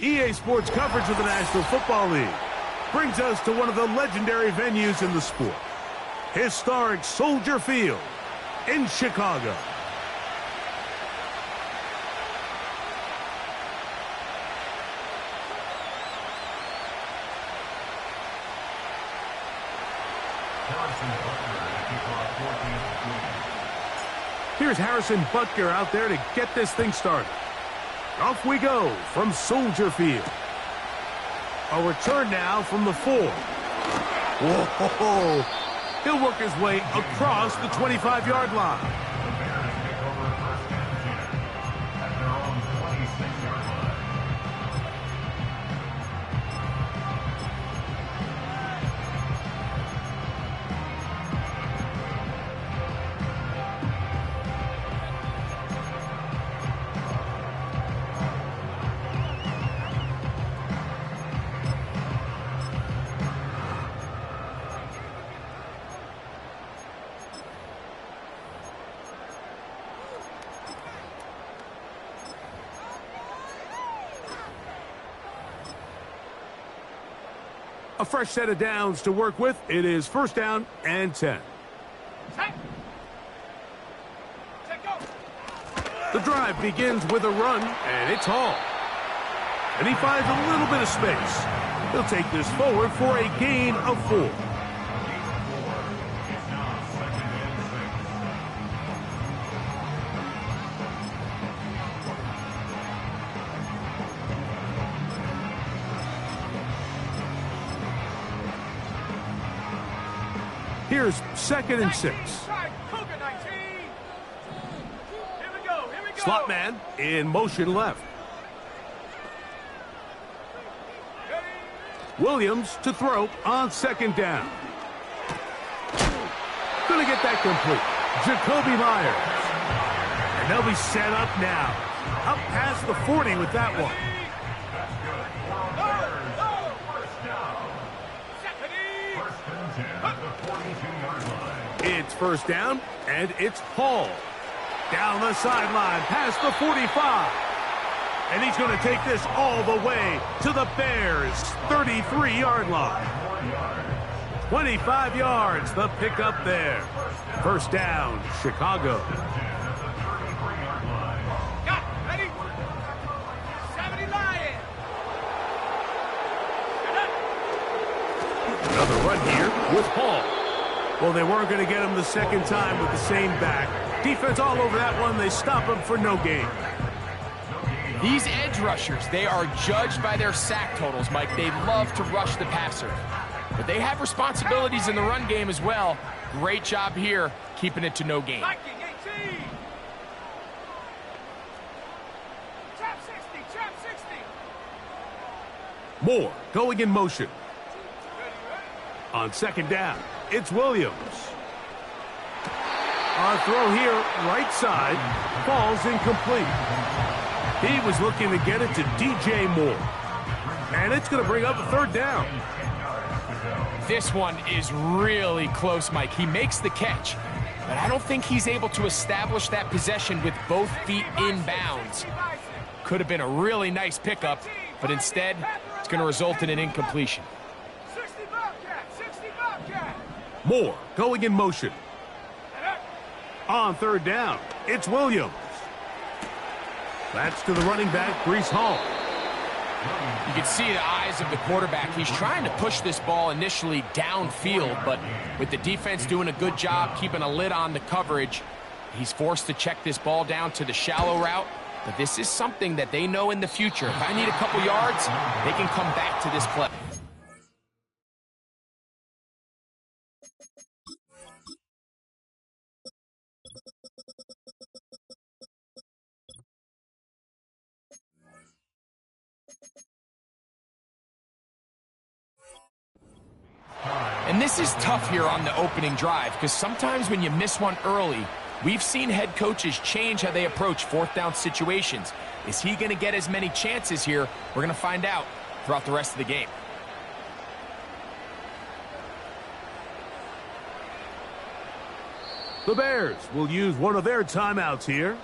EA Sports coverage of the National Football League brings us to one of the legendary venues in the sport, historic Soldier Field in Chicago. Here's Harrison Butker out there to get this thing started. Off we go from Soldier Field. A return now from the 4. Whoa! He'll work his way across the 25-yard line. A fresh set of downs to work with. It is first down and 10. The drive begins with a run, and it's Hall. And he finds a little bit of space. He'll take this forward for a gain of 4. Here's 2nd and 6. Slot man in motion left. Williams to throw on 2nd down. Gonna get that complete. Jacoby Myers. And they'll be set up now. Up past the 40 with that one. It's first down, and it's Hall. Down the sideline, past the 45. And he's going to take this all the way to the Bears' 33-yard line. 25 yards, the pickup there. First down, Chicago. Another run here with Hall. Well, they weren't going to get him the second time with the same back. Defense all over that one. They stop him for no gain. These edge rushers, they are judged by their sack totals, Mike. They love to rush the passer. But they have responsibilities in the run game as well. Great job here, keeping it to no gain. Moore going in motion. On 2nd down, it's Williams. Our throw here, right side, falls incomplete. He was looking to get it to DJ Moore. And it's going to bring up a 3rd down. This one is really close, Mike. He makes the catch, but I don't think he's able to establish that possession with both feet in bounds. Could have been a really nice pickup, but instead, it's going to result in an incompletion. Moore going in motion. On 3rd down, it's Williams. That's to the running back, Breece Hall. You can see the eyes of the quarterback. He's trying to push this ball initially downfield, but with the defense doing a good job keeping a lid on the coverage, he's forced to check this ball down to the shallow route. But this is something that they know in the future. If I need a couple yards, they can come back to this play. And this is tough here on the opening drive because sometimes when you miss one early, we've seen head coaches change how they approach 4th down situations. Is he going to get as many chances here? We're going to find out throughout the rest of the game. The Bears will use one of their timeouts here.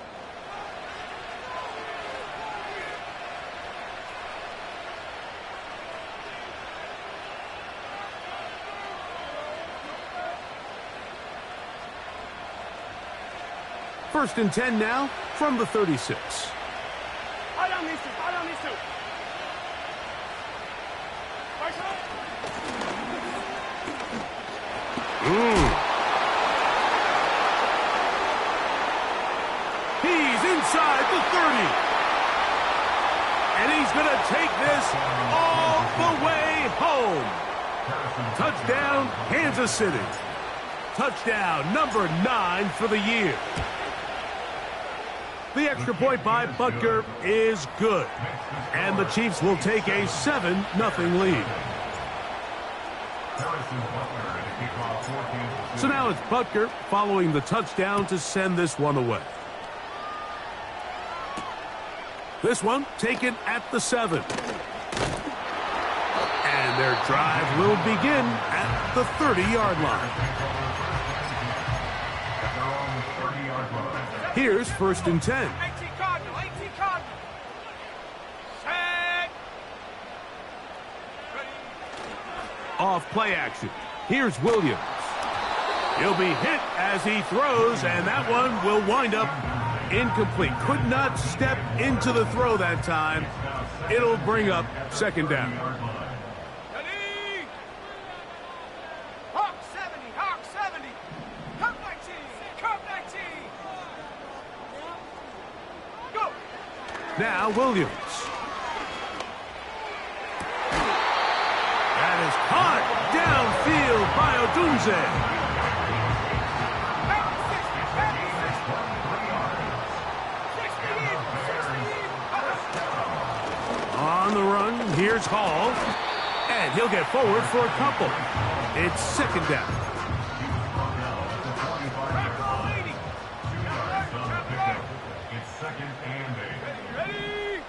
First and 10 now from the 36. He's inside the 30. And he's going to take this all the way home. Touchdown, Kansas City. Touchdown number 9 for the year. The extra point by Butker is good. And the Chiefs will take a 7-0 lead. So now it's Butker following the touchdown to send this one away. This one taken at the 7. And their drive will begin at the 30-yard line. Here's first and 10. Off play action. Here's Williams. He'll be hit as he throws, and that one will wind up incomplete. Could not step into the throw that time. It'll bring up second down. Now Williams. That is caught downfield by Odunze. On the run, here's Hall. And he'll get forward for a couple. It's second down. It's second and 8. Ready?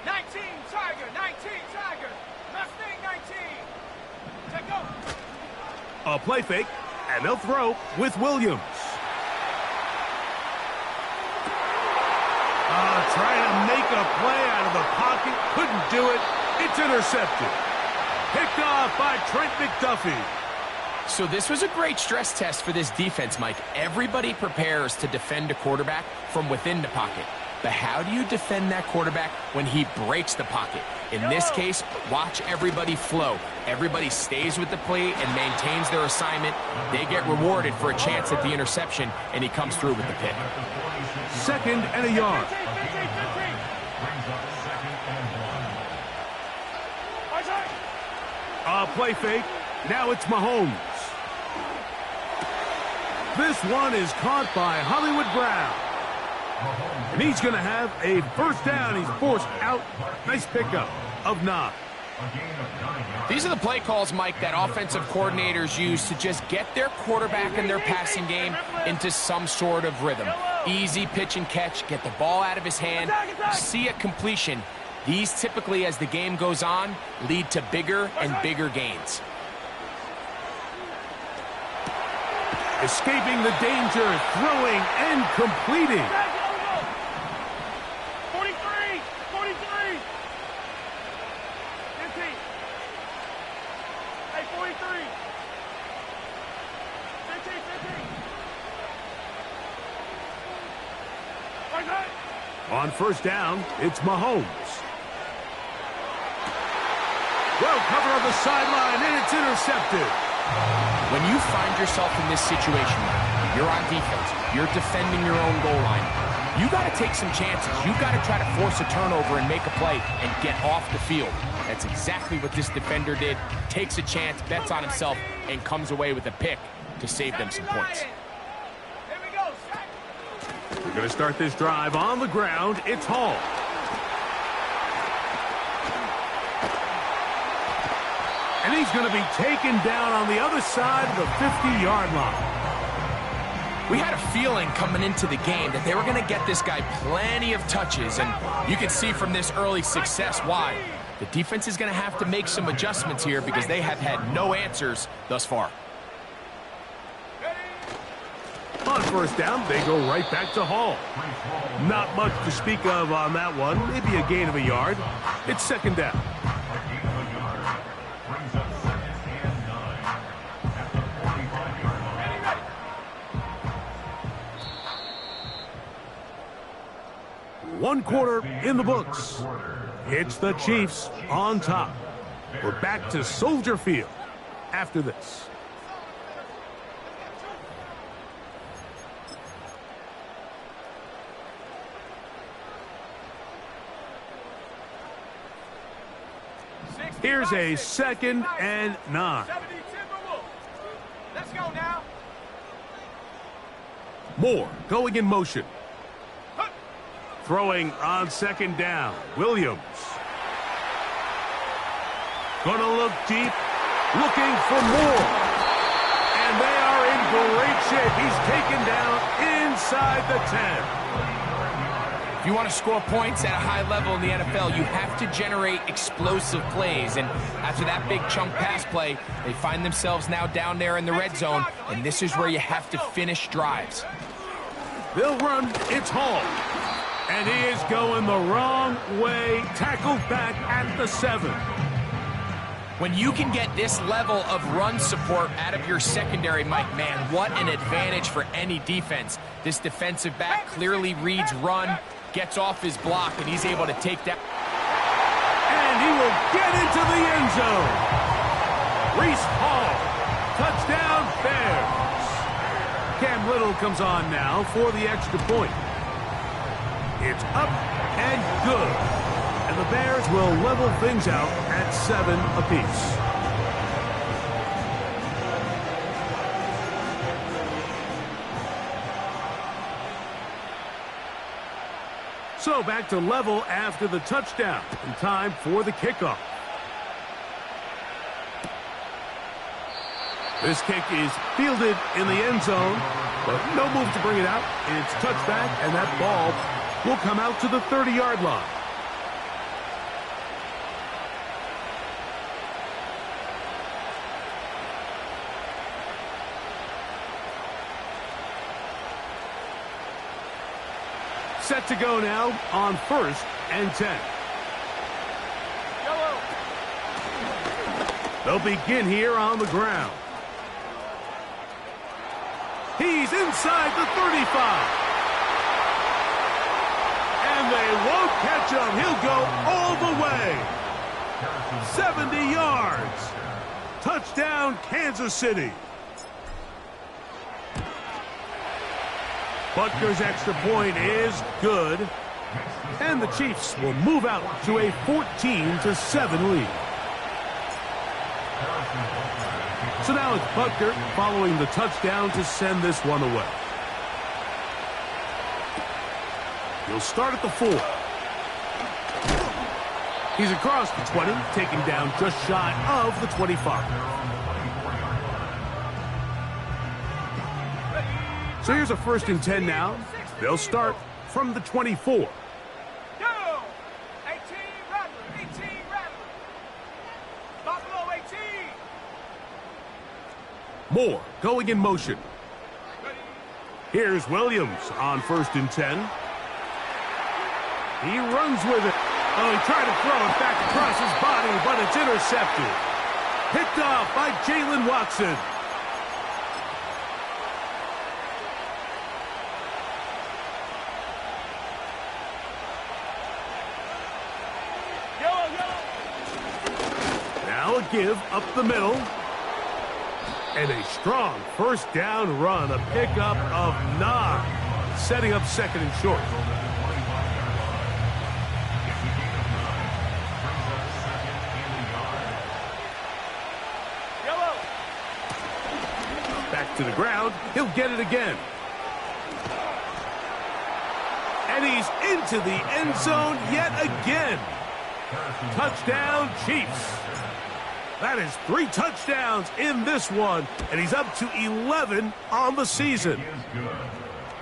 19, Tiger, 19, Tiger. Mustang 19. Take go. A play fake, and they'll throw with Williams. Trying to make a play out of the pocket. Couldn't do it. It's intercepted. Picked off by Trent McDuffie. So this was a great stress test for this defense, Mike. Everybody prepares to defend a quarterback from within the pocket. But how do you defend that quarterback when he breaks the pocket? In this case, watch everybody flow. Everybody stays with the play and maintains their assignment. They get rewarded for a chance at the interception, and he comes through with the pick. Second and a yard. A play fake. Now it's Mahomes. This one is caught by Hollywood Brown. And he's going to have a first down. He's forced out. Nice pickup of 9. These are the play calls, Mike, that offensive coordinators use to just get their quarterback and their passing game into some sort of rhythm. Easy pitch and catch, get the ball out of his hand, see a completion. These typically, as the game goes on, lead to bigger and bigger gains. Escaping the danger, throwing and completing. 43, 43. 15. Hey, 43. 15, 15. On first down, it's Mahomes. Well covered on the sideline, and it's intercepted. When you find yourself in this situation, you're on defense, you're defending your own goal line, you got to take some chances. You got to try to force a turnover and make a play and get off the field. That's exactly what this defender did. Takes a chance, bets on himself, and comes away with a pick to save them some points. We're going to start this drive on the ground. It's Hall. And he's going to be taken down on the other side of the 50-yard line. We had a feeling coming into the game that they were going to get this guy plenty of touches, and you can see from this early success why. The defense is going to have to make some adjustments here because they have had no answers thus far. On first down, they go right back to Hall. Not much to speak of on that one. Maybe a gain of a yard. It's second down. One quarter in the books. It's the Chiefs on top. We're back to Soldier Field after this. Here's a 2nd and 9. Let's go now. Moore going in motion. Throwing on 2nd down. Williams. Gonna look deep. Looking for more. And they are in great shape. He's taken down inside the 10. If you want to score points at a high level in the NFL, you have to generate explosive plays. And after that big chunk pass play, they find themselves now down there in the red zone. And this is where you have to finish drives. They'll run. It's Hall. And he is going the wrong way. Tackled back at the 7. When you can get this level of run support out of your secondary, Mike, man, what an advantage for any defense. This defensive back clearly reads run, gets off his block, and he's able to take that. And he will get into the end zone. Reese Hall, touchdown Bears. Cam Little comes on now for the extra point. It's up and good. And the Bears will level things out at 7 apiece. So back to level after the touchdown. And time for the kickoff. This kick is fielded in the end zone, but no move to bring it out. It's touchback, and that ball will come out to the 30-yard line. Set to go now on 1st and 10. They'll begin here on the ground. He's inside the 35. And they won't catch him. He'll go all the way. 70 yards. Touchdown, Kansas City. Butker's extra point is good. And the Chiefs will move out to a 14-7 lead. So now it's Butker following the touchdown to send this one away. He'll start at the 4. He's across the 20, taking down just shy of the 25. So here's a 1st and 10 now. They'll start from the 24. Go! 18 Rattler, 18 Rattler. Buffalo 18. Moore going in motion. Here's Williams on 1st and 10. He runs with it. Oh, he tried to throw it back across his body, but it's intercepted. Picked off by Jalen Watson. Now a give up the middle. And a strong 1st down run, a pickup of 9, setting up 2nd and short. Back to the ground, he'll get it again. And he's into the end zone yet again. Touchdown, Chiefs. That is 3 touchdowns in this one, and he's up to 11 on the season.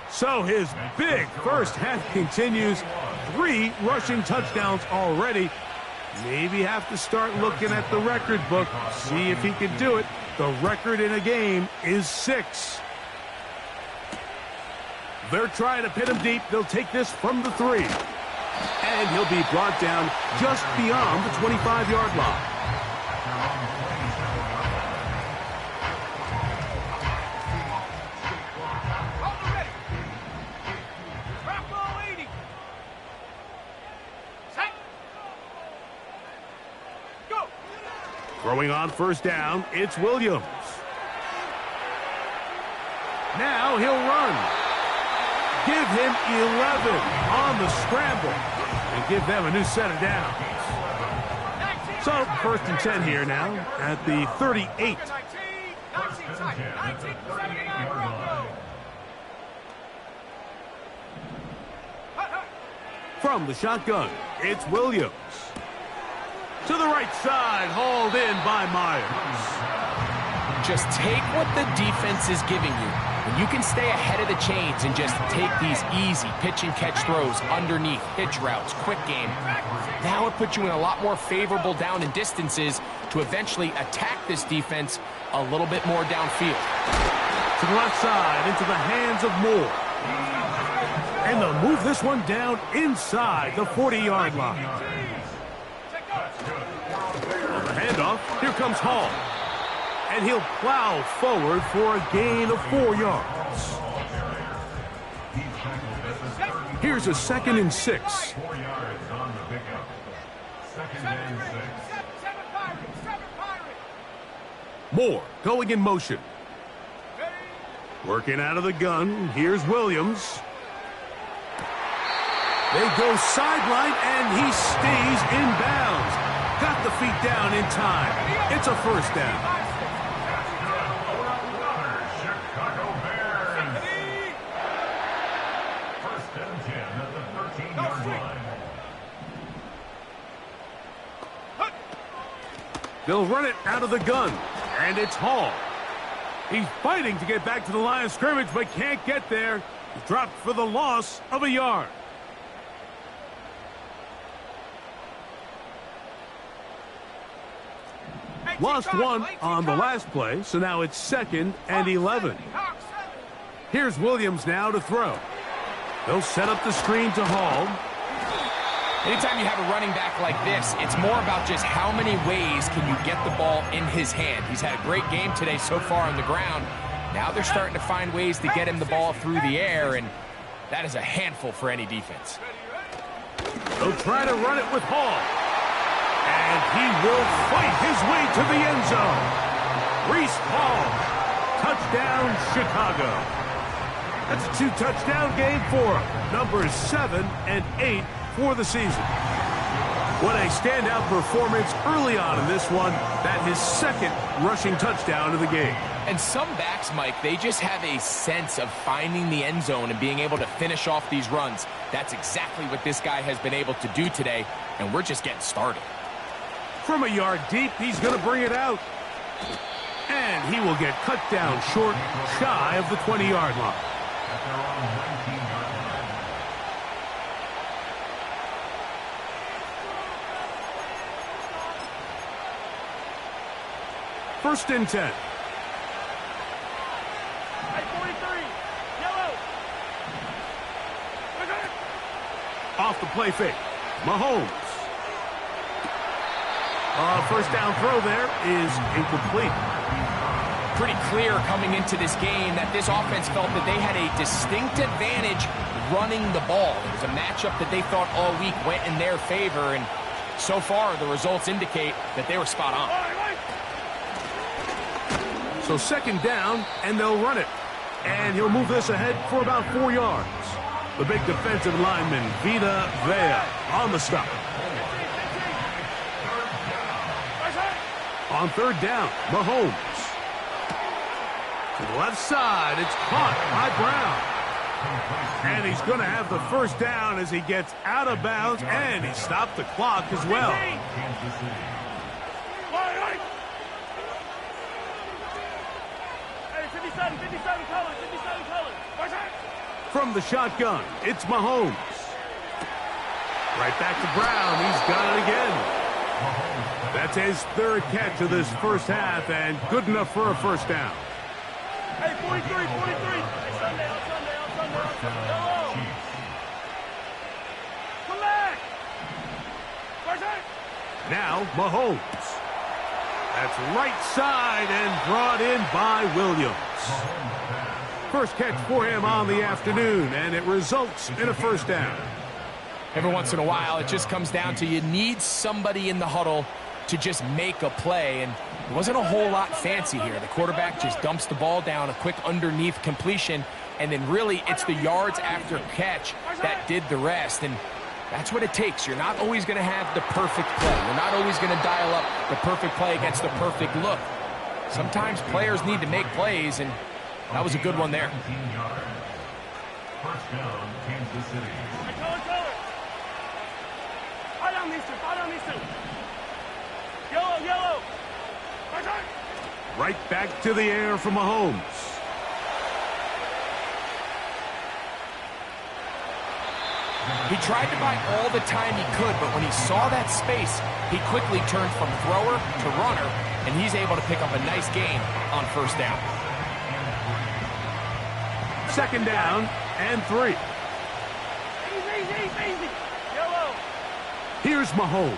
So his big first half continues. 3 rushing touchdowns already. Maybe have to start looking at the record book, see if he can do it. The record in a game is 6. They're trying to pin him deep. They'll take this from the 3. And he'll be brought down just beyond the 25-yard line. Throwing on first down, it's Williams. Now he'll run. Give him 11 on the scramble and give them a new set of downs. So, first and 10 here now at the 38. From the shotgun, it's Williams. To the right side, hauled in by Myers. Just take what the defense is giving you. When you can stay ahead of the chains and just take these easy pitch and catch throws underneath, hitch routes, quick game, now it puts you in a lot more favorable down and distances to eventually attack this defense a little bit more downfield. To the left side, into the hands of Moore. And they'll move this one down inside the 40-yard line. On the handoff, here comes Hall. And he'll plow forward for a gain of 4 yards. Here's a 2nd and 6. Moore going in motion. Working out of the gun. Here's Williams. They go sideline, and he stays in bounds. Got the feet down in time. It's a first down. They'll run it out of the gun, and it's Hall. He's fighting to get back to the line of scrimmage, but can't get there. He's dropped for the loss of a yard. Lost one on the last play, so now it's 2nd and 11. Here's Williams now to throw. They'll set up the screen to Hall. Anytime you have a running back like this, it's more about just how many ways can you get the ball in his hand. He's had a great game today so far on the ground. Now they're starting to find ways to get him the ball through the air, and that is a handful for any defense. They'll try to run it with Hall. And he will fight his way to the end zone. Reese Hall. Touchdown, Chicago. That's a 2-touchdown game for him. Numbers 7 and 8 for the season. What a standout performance early on in this one. That his 2nd rushing touchdown of the game. And some backs, Mike, they just have a sense of finding the end zone and being able to finish off these runs. That's exactly what this guy has been able to do today, and we're just getting started. From a yard deep, he's going to bring it out. And he will get cut down short, shy of the 20-yard line. First and 10. Off the play fake. Mahomes. First down throw there is incomplete. Pretty clear coming into this game that this offense felt that they had a distinct advantage running the ball. It was a matchup that they thought all week went in their favor, and so far the results indicate that they were spot on. So 2nd down, and they'll run it. And he'll move this ahead for about 4 yards. The big defensive lineman, Vita Vea, on the stop. On 3rd down, Mahomes. To the left side, it's caught by Brown. And he's going to have the first down as he gets out of bounds, and he stopped the clock as well. From the shotgun, it's Mahomes. Right back to Brown. He's got it again. That's his 3rd catch of this first half, and good enough for a first down. Hey, 43. Sunday. Come back. Now, Mahomes. That's right side and brought in by Williams. First catch for him on the afternoon, and it results in a first down. Every once in a while, it just comes down to you need somebody in the huddle to just make a play, and it wasn't a whole lot fancy here. The quarterback just dumps the ball down, a quick underneath completion, and then really it's the yards after catch that did the rest. And that's what it takes. You're not always going to have the perfect play. You're not always going to dial up the perfect play against the perfect look. Sometimes players need to make plays, and that was a good one there. First down, Kansas City. Fall down, mister. Fall down, mister. Yellow, yellow. Right back to the air from Mahomes. He tried to buy all the time he could, but when he saw that space, he quickly turned from thrower to runner, and he's able to pick up a nice gain on first down. Second down and 3. Easy. Yellow. Here's Mahomes.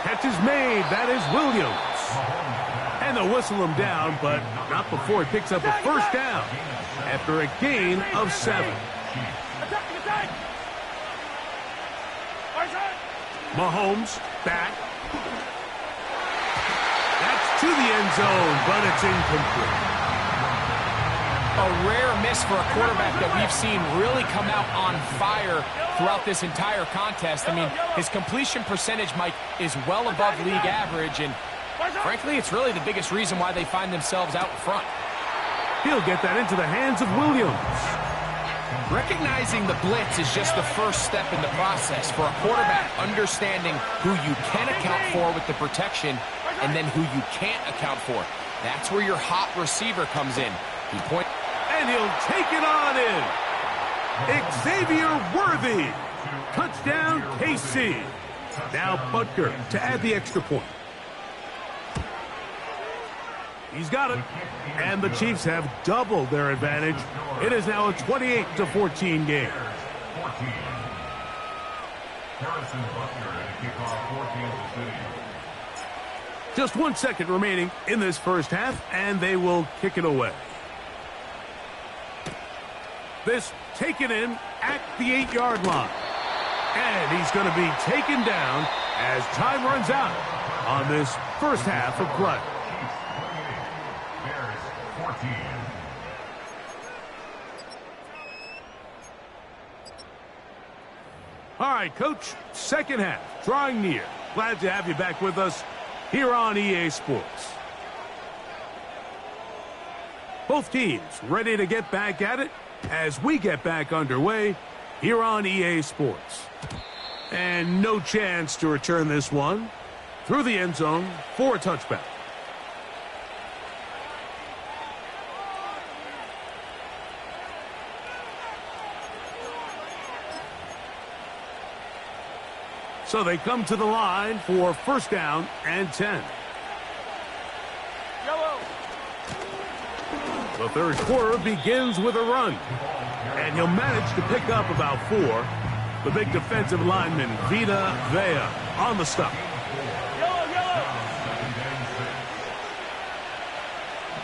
Catch is made. That is Williams. And they'll whistle him down, but not before he picks up a first down after a gain of 7. Attack. Mahomes back. That's to the end zone, but it's incomplete. A rare miss for a quarterback that we've seen really come out on fire throughout this entire contest. I mean, his completion percentage, Mike, is well above league average, and frankly, it's really the biggest reason why they find themselves out in front. He'll get that into the hands of Williams. Recognizing the blitz is just the first step in the process for a quarterback, understanding who you can account for with the protection and then who you can't account for. That's where your hot receiver comes in. He points. And he'll take it on in. Xavier Worthy. Touchdown, KC. Now Butker to add the extra point. He's got it. And the Chiefs have doubled their advantage. It is now a 28-14 game. Pearson kickoff for Kansas City. Just 1 second remaining in this first half, and they will kick it away. This taken in at the 8-yard line. And he's going to be taken down as time runs out on this first half of play. Bears 14. All right, Coach, second half, drawing near. Glad to have you back with us here on EA Sports. Both teams ready to get back at it as we get back underway here on EA Sports. And no chance to return this one through the end zone for a touchback. So they come to the line for first down and 10. Yellow. The third quarter begins with a run. And he'll manage to pick up about 4. The big defensive lineman, Vita Vea, on the stop. Yellow.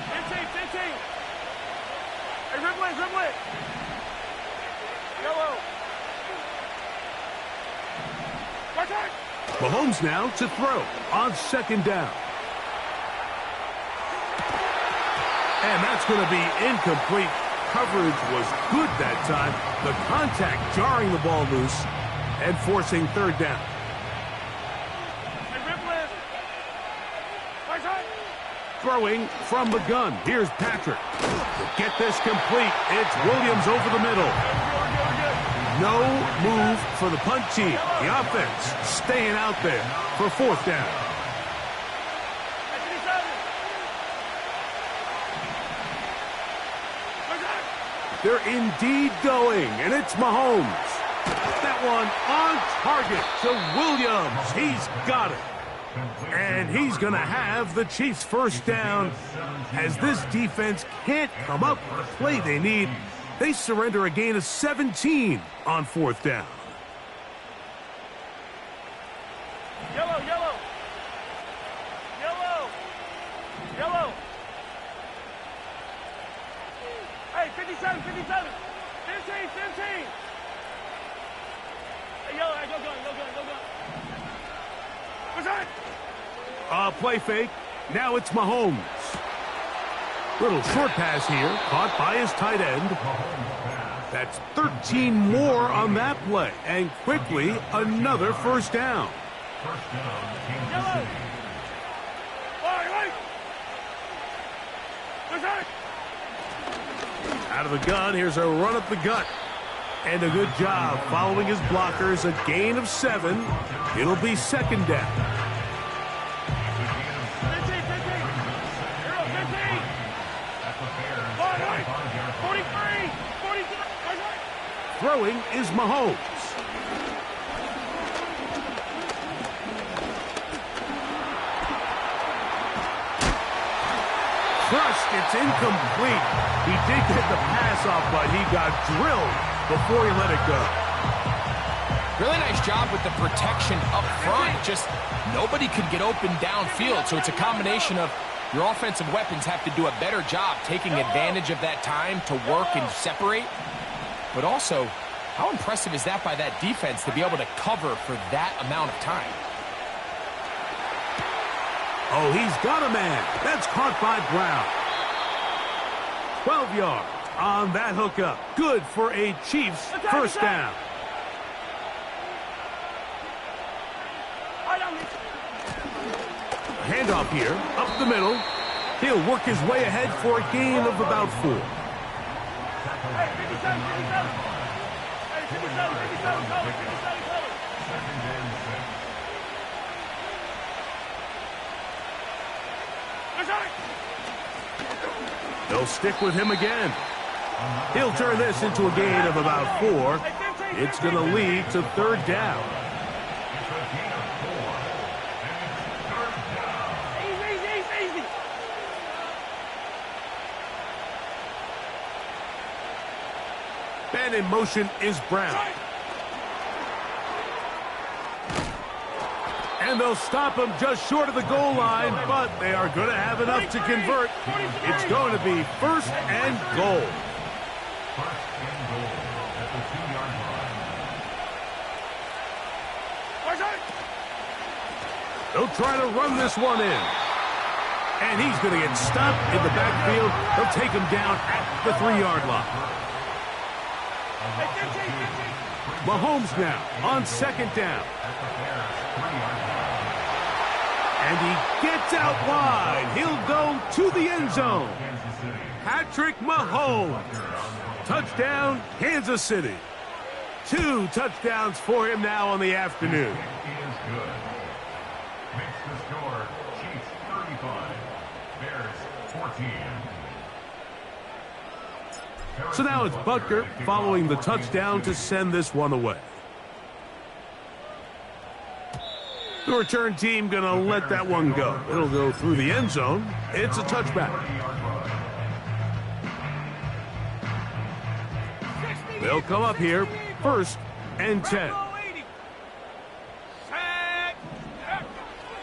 15. Hey, dribble it. Yellow. Mahomes now to throw on second down. And that's going to be incomplete. Coverage was good that time. The contact jarring the ball loose and forcing third down. Throwing from the gun. Here's Patrick. To get this complete, it's Williams over the middle. No move for the punt team. The offense staying out there for fourth down. They're indeed going, and it's Mahomes. That one on target to Williams. He's got it. And he's going to have the Chiefs first down as this defense can't come up with the play they need. They surrender a gain of 17 on fourth down. Yellow. Hey, 57. 15. Hey, yellow, go gun. Play fake. Now it's Mahomes. Little short pass here, caught by his tight end. That's 13 more on that play, and quickly another first down. Out of the gun, here's a run up the gut. And a good job following his blockers, a gain of 7. It'll be second down. Throwing is Mahomes. Crushed, it's incomplete. He did get the pass off, but he got drilled before he let it go. Really nice job with the protection up front. Just nobody could get open downfield, so it's a combination of your offensive weapons have to do a better job taking advantage of that time to work and separate. But also, how impressive is that by that defense to be able to cover for that amount of time? Oh, he's got a man. That's caught by Brown. 12 yards on that hookup. Good for a Chiefs first down. Handoff here, up the middle. He'll work his way ahead for a gain of about 4. They'll stick with him again. He'll turn this into a gain of about 4. It's going to lead to third down. And in motion is Brown. And they'll stop him just short of the goal line, but they are going to have enough to convert. It's going to be first and goal. They'll try to run this one in. And he's going to get stopped in the backfield. They'll take him down at the 3-yard line. Mahomes now on second down. And he gets out wide. He'll go to the end zone. Patrick Mahomes. Touchdown, Kansas City. 2 touchdowns for him now on the afternoon. Makes the score Chiefs 35, Bears 14. So now it's Butker following the touchdown to send this one away. The return team going to let that one go. It'll go through the end zone. It's a touchback. They'll come up here, first and 10.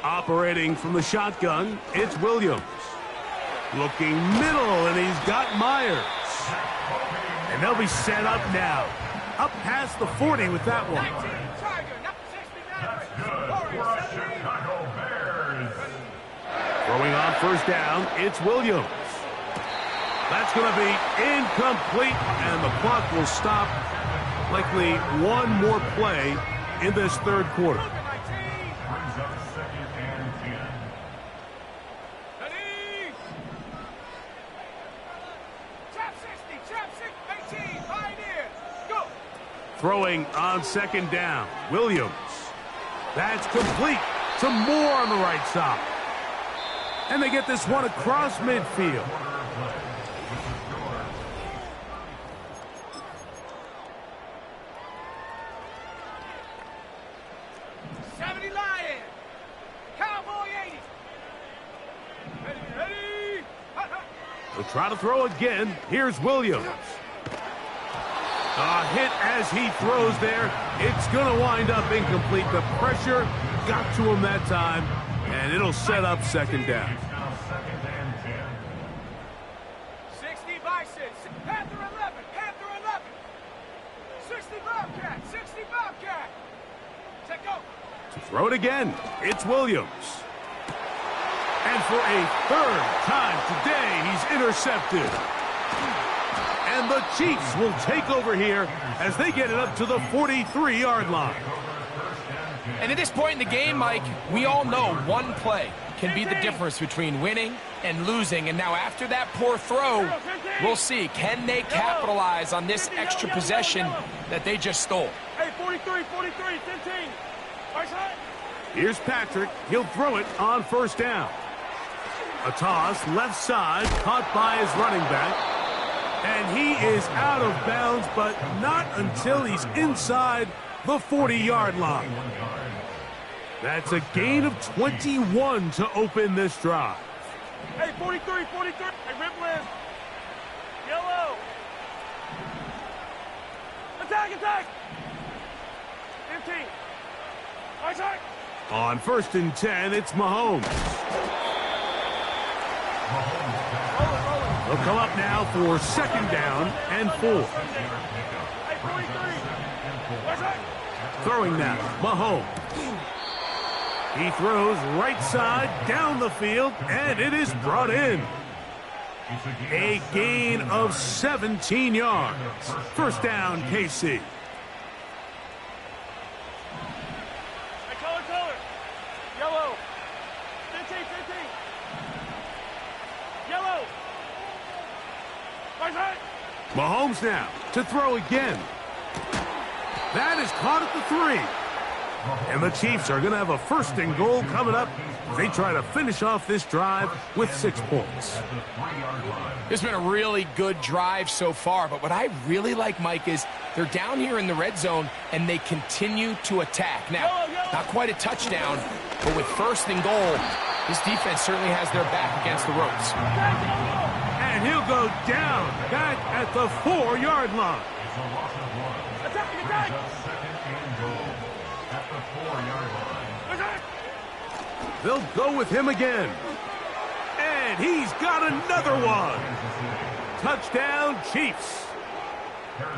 Operating from the shotgun, it's Williams. Looking middle, and he's got Myers. And they'll be set up now. Up past the 40 with that one. Throwing on first down, it's Williams. That's going to be incomplete, and the clock will stop. Likely one more play in this third quarter. Throwing on second down, Williams. That's complete to Moore on the right side. And they get this one across midfield. They'll try to throw again. Here's Williams. A hit as he throws there. It's going to wind up incomplete. The pressure got to him that time, and it'll set up second down. 60 Bisons, Panther 11, Panther 11. 60 Bobcat, 60 Bobcat. Check go. To throw it again, it's Williams. And for a third time today, he's intercepted. And the Chiefs will take over here as they get it up to the 43-yard line. And at this point in the game, Mike, we all know one play can be the difference between winning and losing. And now after that poor throw, we'll see, can they capitalize on this extra possession that they just stole? Hey, 43, 15. Right side. Here's Patrick. He'll throw it on first down. A toss, left side, caught by his running back. And he is out of bounds, but not until he's inside the 40-yard line. That's a gain of 21 to open this drive. Hey, 43. Hey, rip list. Yellow. Attack. 15. Right side. On 1st and 10, it's Mahomes. They'll come up now for 2nd down and 4. Hey, 43. Right side. Throwing now, Mahomes. He throws right side down the field, and it is brought in. A gain of 17 yards. First down, KC. Hey, color. Yellow. 15. Yellow. Right side. Mahomes now to throw again. That is caught at the 3. And the Chiefs are going to have a 1st and goal coming up. They try to finish off this drive with 6 points. It's been a really good drive so far, but what I really like, Mike, is they're down here in the red zone, and they continue to attack. Now, not quite a touchdown, but with 1st and goal, this defense certainly has their back against the ropes. And he'll go down back at the 4-yard line. Attack. They'll go with him again. And he's got another one. Touchdown, Chiefs.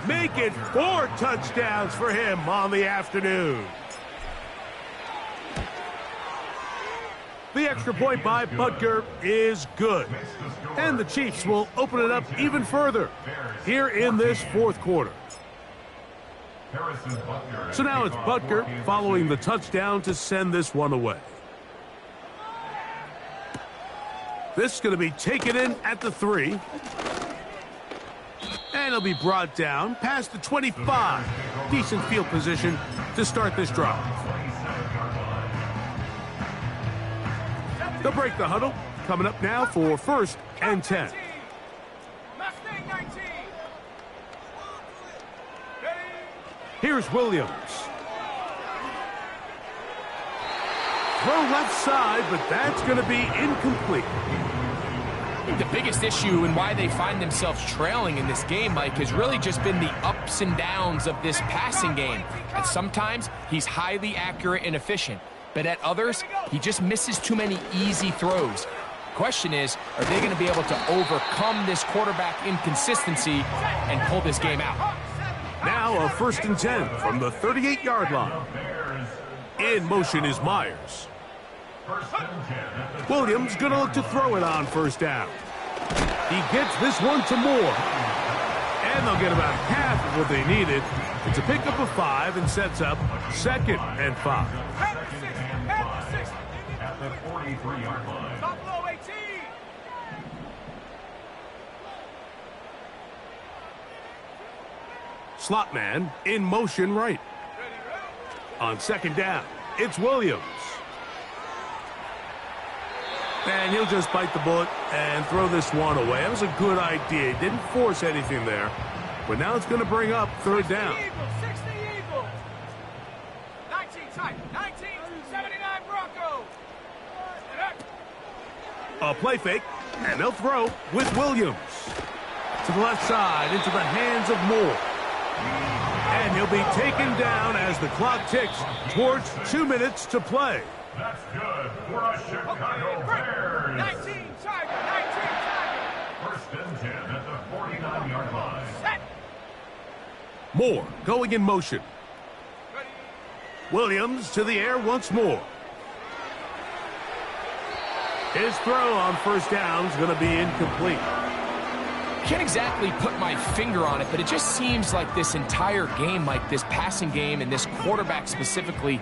Make it 4 touchdowns for him on the afternoon. The extra point by Butker is good. And the Chiefs will open it up even further here in this 4th quarter. So now it's Butker following the touchdown to send this one away. This is going to be taken in at the 3. And he'll be brought down past the 25. Decent field position to start this drive. They'll break the huddle. Coming up now for 1st and 10. Here's Williams. Throw left side, but that's going to be incomplete. The biggest issue and why they find themselves trailing in this game, Mike, has really just been the ups and downs of this passing game. And sometimes he's highly accurate and efficient, but at others, he just misses too many easy throws. Question is, are they going to be able to overcome this quarterback inconsistency and pull this game out? Now a 1st and 10 from the 38-yard line. In motion is Myers. Williams going to look to throw it on 1st down. He gets this one to Moore. And they'll get about half of what they needed. It's a pickup of 5 and sets up 2nd and 5. At the 43-yard line. Slot man in motion right. On 2nd down, it's Williams. And he'll just bite the bullet and throw this one away. That was a good idea. He didn't force anything there. But now it's going to bring up 3rd down. 60 Eagles. 19 tight. 1979 Broncos. A play fake, and they'll throw with Williams. To the left side, into the hands of Moore. And he'll be taken down as the clock ticks towards 2 minutes to play. That's good for a Chicago Bears. 19 Tiger. 1st and 10 at the 49-yard line. Moore going in motion. Williams to the air once more. His throw on first down is going to be incomplete. Can't exactly put my finger on it, but it just seems like this entire game, like this passing game and this quarterback specifically,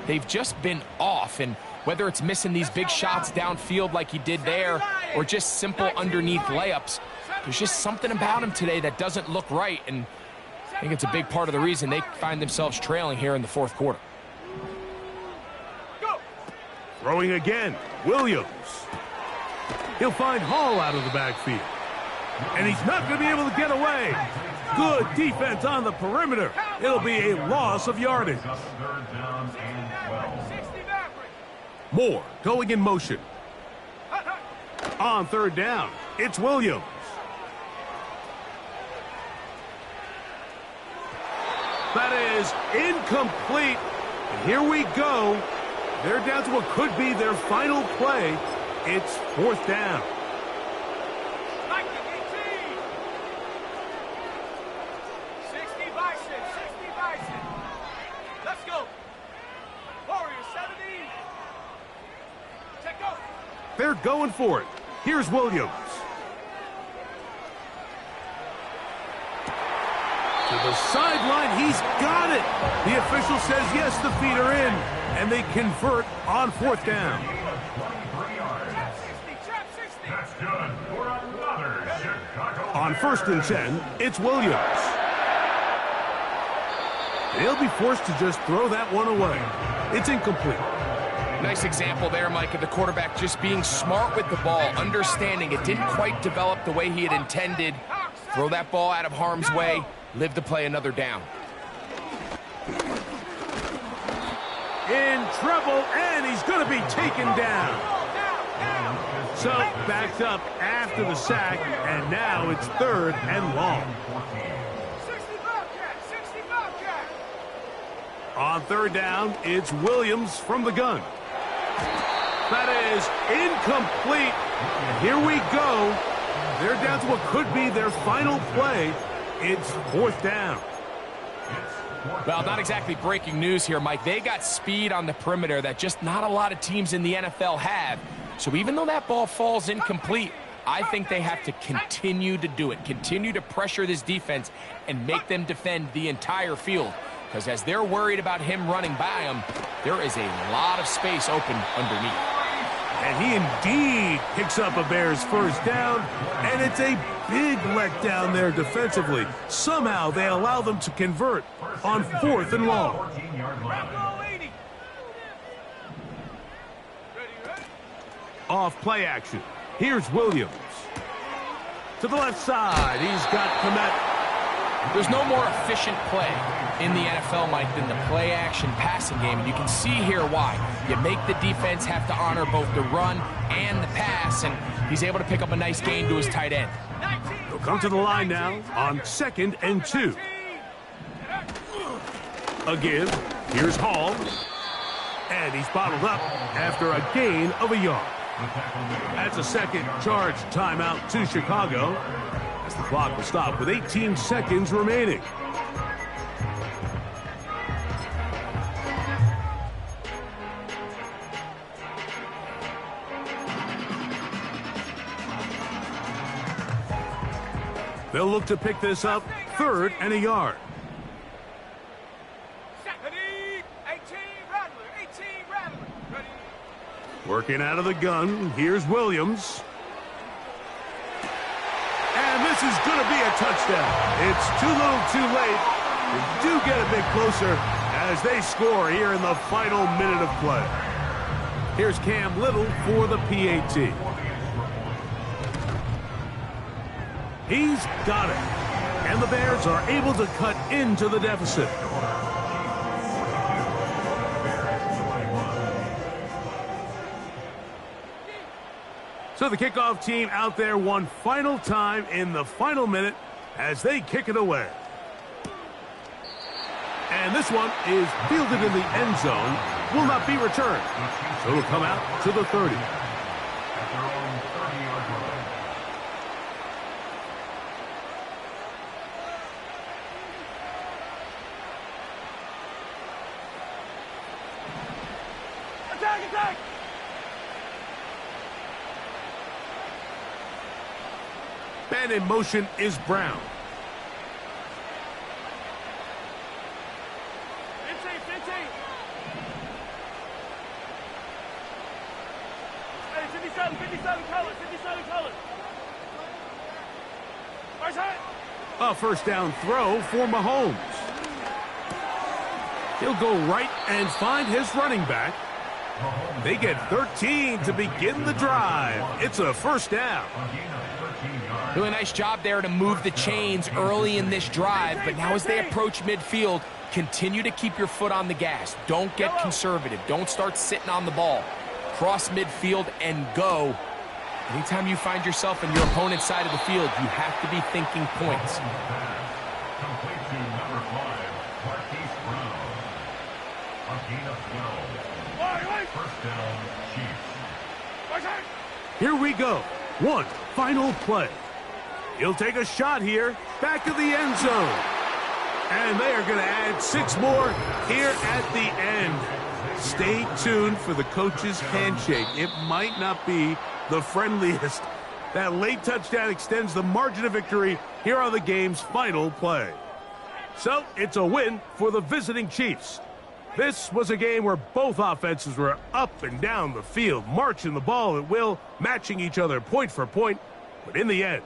they've just been off. And whether it's missing these big shots downfield like he did there or just simple underneath layups, there's just something about him today that doesn't look right. And I think it's a big part of the reason they find themselves trailing here in the fourth quarter. Throwing again, Williams. He'll find Hall out of the backfield. And he's not going to be able to get away. Good defense on the perimeter. It'll be a loss of yardage. Moore going in motion. On third down, it's Williams. That is incomplete. And here we go. They're down to what could be their final play. It's fourth down. 60 Bison. Let's go. Warriors 70. Check go. They're going for it. Here's Williams. To the sideline, he's got it. The official says yes, the feet are in, and they convert on fourth down. That's good for another Chicago. On first and 10, it's Williams. They'll be forced to just throw that one away. It's incomplete. Nice example there, Mike, of the quarterback just being smart with the ball, understanding it didn't quite develop the way he had intended. Throw that ball out of harm's way, live to play another down. In trouble, and he's going to be taken down. So, backed up after the sack, and now it's third and long. 60 Bobcat. On third down, it's Williams from the gun. That is incomplete. And here we go. They're down to what could be their final play. It's fourth down. Well, not exactly breaking news here, Mike. They got speed on the perimeter that just not a lot of teams in the NFL have. So even though that ball falls incomplete, I think they have to continue to do it, continue to pressure this defense and make them defend the entire field. Because as they're worried about him running by them, there is a lot of space open underneath. And he indeed picks up a Bears first down, and it's a big letdown there defensively. Somehow they allow them to convert on fourth and long. Off play action. Here's Williams. To the left side, he's got Komet. There's no more efficient play in the NFL, Mike, than the play-action passing game. And you can see here why. You make the defense have to honor both the run and the pass, and he's able to pick up a nice gain to his tight end. He'll come to the line now on 2nd and 2. Again, here's Hall. And he's bottled up after a gain of a yard. That's a second charge timeout to Chicago, as the clock will stop with 18 seconds remaining. They'll look to pick this up, 3rd and a yard. 18 Rattler. Ready. Working out of the gun, here's Williams. And this is going to be a touchdown. It's too little too late. They do get a bit closer as they score here in the final minute of play. Here's Cam Little for the PAT. He's got it. And the Bears are able to cut into the deficit. So the kickoff team out there one final time in the final minute as they kick it away. And this one is fielded in the end zone, will not be returned. So it'll come out to the 30. Attack, attack! Man in motion is Brown. Hey, 57 colors, 57 colors. First hit. A first down throw for Mahomes. He'll go right and find his running back. They get 13 to begin the drive. It's a first down. Really nice job there to move the chains early in this drive, but now as they approach midfield, continue to keep your foot on the gas. Don't get conservative. Don't start sitting on the ball. Cross midfield and go. Anytime you find yourself in your opponent's side of the field, you have to be thinking points. Complete to number 5, Marquise Brown. A gain of 12. First down, Chiefs. Here we go. One final play. He'll take a shot here, back of the end zone. And they are going to add 6 more here at the end. Stay tuned for the coach's handshake. It might not be the friendliest. That late touchdown extends the margin of victory here on the game's final play. So it's a win for the visiting Chiefs. This was a game where both offenses were up and down the field, marching the ball at will, matching each other point for point. But in the end,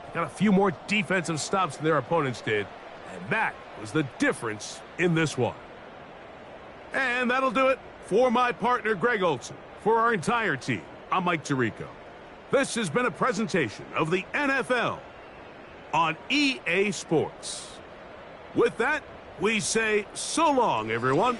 they got a few more defensive stops than their opponents did. And that was the difference in this one. And that'll do it for my partner, Greg Olson. For our entire team, I'm Mike Tirico. This has been a presentation of the NFL on EA Sports. With that, we say so long, everyone.